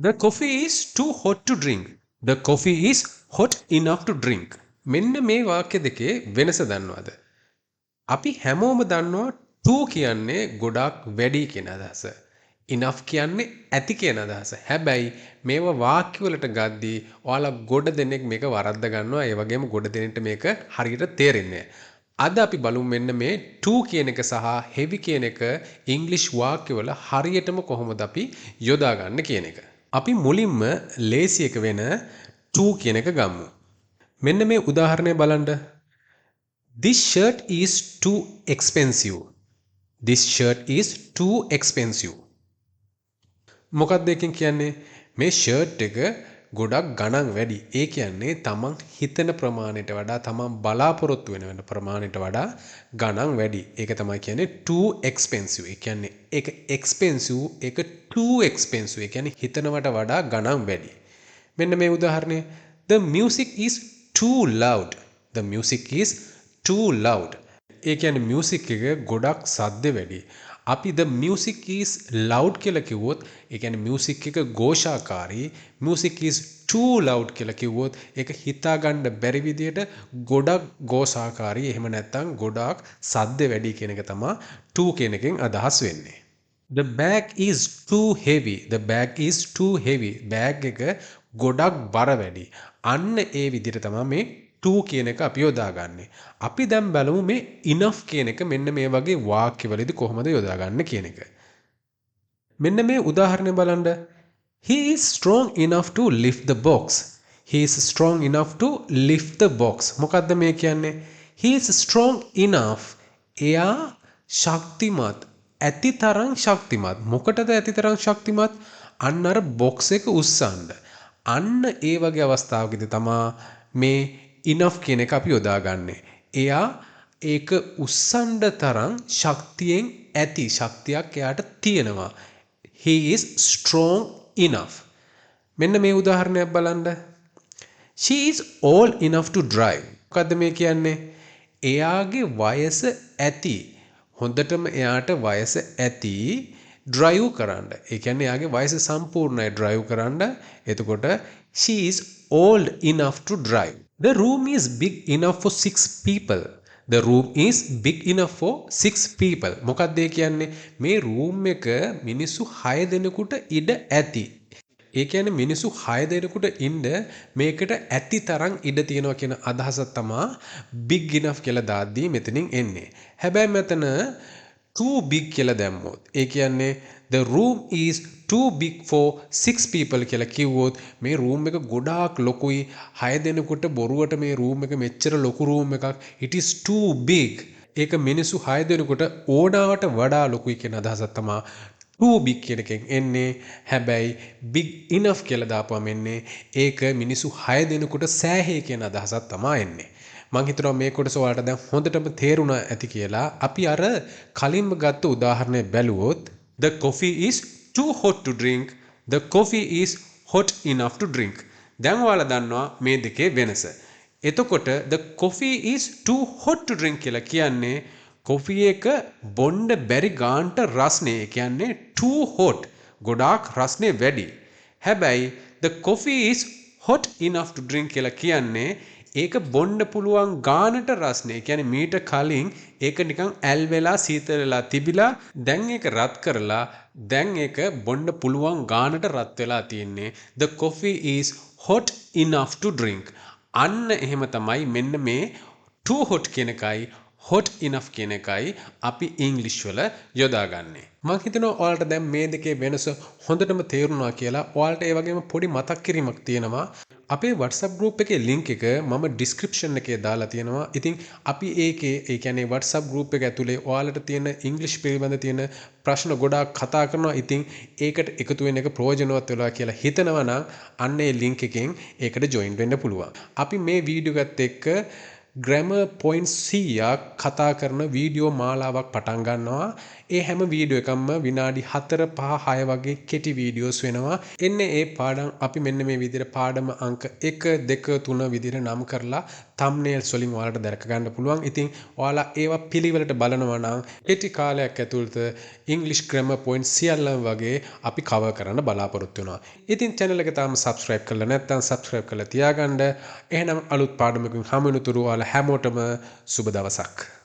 The coffee is too hot to drink. The coffee is hot enough to drink. මෙන්න මේ වාක්‍ය දෙකේ වෙනස දන්නවද? අපි හැමෝම දන්නවා to කියන්නේ ගොඩක් වැඩි කියන අදහස. enough කියන්නේ ඇති කියන අදහස. හැබැයි මේව වාක්‍ය වලට ගද්දී ඔයාලා ගොඩ දෙනෙක් මේක වරද්ද ගන්නවා. ඒ වගේම ගොඩ දෙනෙක්ට මේක හරියට තේරෙන්නේ නැහැ. අද අපි බලමු මෙන්න මේ to කියන එක සහ heavy කියන එක ඉංග්‍රීසි වාක්‍යවල හරියටම කොහොමද අපි යොදාගන්නේ කියන එක. අපි මුලින්ම ලේසි එක වෙන to කියන එක ගමු. මෙන්න මේ උදාහරණය බලන්න. This shirt is too expensive. This shirt is too expensive. මොකක්ද එකෙන් කියන්නේ? මේ ෂර්ට් එක ගොඩක් ගණන් වැඩි. ඒ කියන්නේ තමන් හිතන ප්‍රමාණයට වඩා තමන් බලාපොරොත්තු වෙන ප්‍රමාණයට වඩා ගණන් වැඩි. ඒක තමයි කියන්නේ too expensive. ඒ කියන්නේ ඒක expensive, ඒක too expensive. ඒ කියන්නේ හිතනවට වඩා ගණන් වැඩි. මෙන්න මේ උදාහරණය. The music is too loud. The music is too loud. ඒ කියන්නේ මියුසික් එක ගොඩක් සද්ද වැඩි. අපි the music is loud කියලා කිව්වොත් ඒ කියන්නේ මියුසික් එක ഘോഷාකාරී. music is too loud කියලා කිව්වොත් ඒක හිතා ගන්න බැරි විදියට ගොඩක් ഘോഷාකාරී. එහෙම නැත්නම් ගොඩක් සද්ද වැඩි කියන එක තමයි too කියන එකෙන් අදහස් වෙන්නේ. The bag is too heavy. The bag is too heavy. bag එක ගොඩක් බර වැඩි. අන්න ඒ විදිහට තමයි මේ to කියන එක අපි යොදාගන්නේ. අපි දැන් බලමු මේ enough කියන එක මෙන්න මේ වගේ වාක්‍යවලදී කොහොමද යොදාගන්නේ කියන එක. මෙන්න මේ උදාහරණය බලන්න. He is strong enough to lift the box. He is strong enough to lift the box. මොකද්ද මේ කියන්නේ? He is strong enough. එයා ශක්තිමත්. ඇතිතරම් ශක්තිමත්. මොකටද ඇතිතරම් ශක්තිමත්? අන්න අර බොක්ස් එක උස්සන්න. අන්න ඒ වගේ අවස්ථාවකදී තමයි මේ enough කියන එක අපි යොදාගන්නේ. එයා ඒක උස්සන්න තරම් ශක්තියෙන් ඇති. ශක්තියක් එයාට තියෙනවා. He is strong enough. මෙන්න මේ උදාහරණයක් බලන්න. She is old enough to drive. මොකද්ද මේ කියන්නේ? එයාගේ වයස ඇති. හොඳටම එයාට වයස ඇති drive කරන්න. ඒ කියන්නේ එයාගේ වයස සම්පූර්ණයි drive කරන්න. එතකොට she is old enough to drive. The room is big enough for 6 people. The room is big enough for 6 people. මොකක්ද ඒ කියන්නේ? මේ room එක මිනිස්සු 6 දෙනෙකුට ඉඩ ඇති. ඒ කියන්නේ මිනිස්සු 6 දෙනෙකුට ඉන්න මේකට ඇති තරම් ඉඩ තියෙනවා කියන අදහස තමයි big enough කියලා දාද්දී මෙතනින් එන්නේ. හැබැයි මෙතන too big කියලා දැම්මොත් ඒ කියන්නේ the room is too big for 6 people කියලා කිව්වොත් මේ room එක ගොඩාක් ලොකුයි 6 දෙනෙකුට බොරුවට මේ room එක මෙච්චර ලොකු room එකක් it is too big ඒක මිනිස්සු 6 දෙනෙකුට ඕනාවට වඩා ලොකුයි කියන අදහසක් තමයි too big කියන එකෙන් එන්නේ. හැබැයි big enough කියලා දාපුවම එන්නේ ඒක මිනිස්සු 6 දෙනෙකුට සෑහේ කියන අදහසක් තමයි එන්නේ. මං හිතනවා මේ කොටස ඔයාලට දැන් හොඳටම තේරුණා ඇති කියලා. අපි අර කලින්ම ගත්ත උදාහරණය බැලුවොත් the coffee is too hot to drink. The coffee is hot enough to drink. දැන් ඔයාලා දන්නවා මේ දෙකේ වෙනස. එතකොට the coffee is too hot to drink කියලා කියන්නේ කොෆි එක බොන්න බැරි ගාන්ට රස්නේ. ඒ කියන්නේ too hot. ගොඩාක් රස්නේ වැඩි. හැබැයි the coffee is hot enough to drink කියලා කියන්නේ ඒක බොන්න පුළුවන් ගානට රස්නේ. ඒ කියන්නේ මීට කලින් ඒක නිකන් ඇල් වෙලා සීතල වෙලා තිබිලා දැන් ඒක රත් කරලා දැන් ඒක බොන්න පුළුවන් ගානට රත් වෙලා තියෙන්නේ. The coffee is hot enough to drink. අන්න එහෙම තමයි මෙන්න මේ too hot කියන එකයි hot enough කියන එකයි අපි ඉංග්‍රීසි වල යොදාගන්නේ. මම හිතනවා ඔයාලට දැන් මේ දෙකේ වෙනස හොඳටම තේරුණා කියලා. ඔයාලට ඒ වගේම පොඩි මතක් කිරීමක් තියෙනවා. අපේ WhatsApp group එකේ link එක මම description එකේ දාලා තියෙනවා. ඉතින් අපි ඒකේ ඒ කියන්නේ WhatsApp group එක ඇතුලේ ඔයාලට තියෙන ඉංග්‍රීසි පිළිබඳ තියෙන ප්‍රශ්න ගොඩාක් කතා කරනවා. ඉතින් ඒකට එකතු වෙන එක ප්‍රයෝජනවත් වෙලා කියලා හිතනවා නම් අන්න ඒ link එකෙන් ඒකට join වෙන්න පුළුවන්. අපි මේ වීඩියෝ එකත් එක්ක grammar points 100ක් කතා කරන වීඩියෝ මාලාවක් පටන් ගන්නවා. ඒ හැම වීඩියෝ එකක්ම විනාඩි 4 5 6 වගේ කෙටි වීඩියෝස් වෙනවා. එන්නේ ඒ පාඩම් අපි මෙන්න මේ විදිහට පාඩම අංක 1 2 3 විදිහට නම් කරලා thumbnails වලින් ඔයාලට දැක ගන්න පුළුවන්. ඉතින් ඔයාලා ඒවා පිළිවෙලට බලනවා නම් කෙටි කාලයක් ඇතුළත English grammar points සියල්ලම වගේ අපි cover කරන්න බලාපොරොත්තු වෙනවා. ඉතින් channel එක තාම subscribe කරලා නැත්නම් subscribe කරලා තියාගන්න. එහෙනම් අලුත් පාඩමකින් හමු වෙනතුරු ඔයාලා හැමෝටම සුබ දවසක්.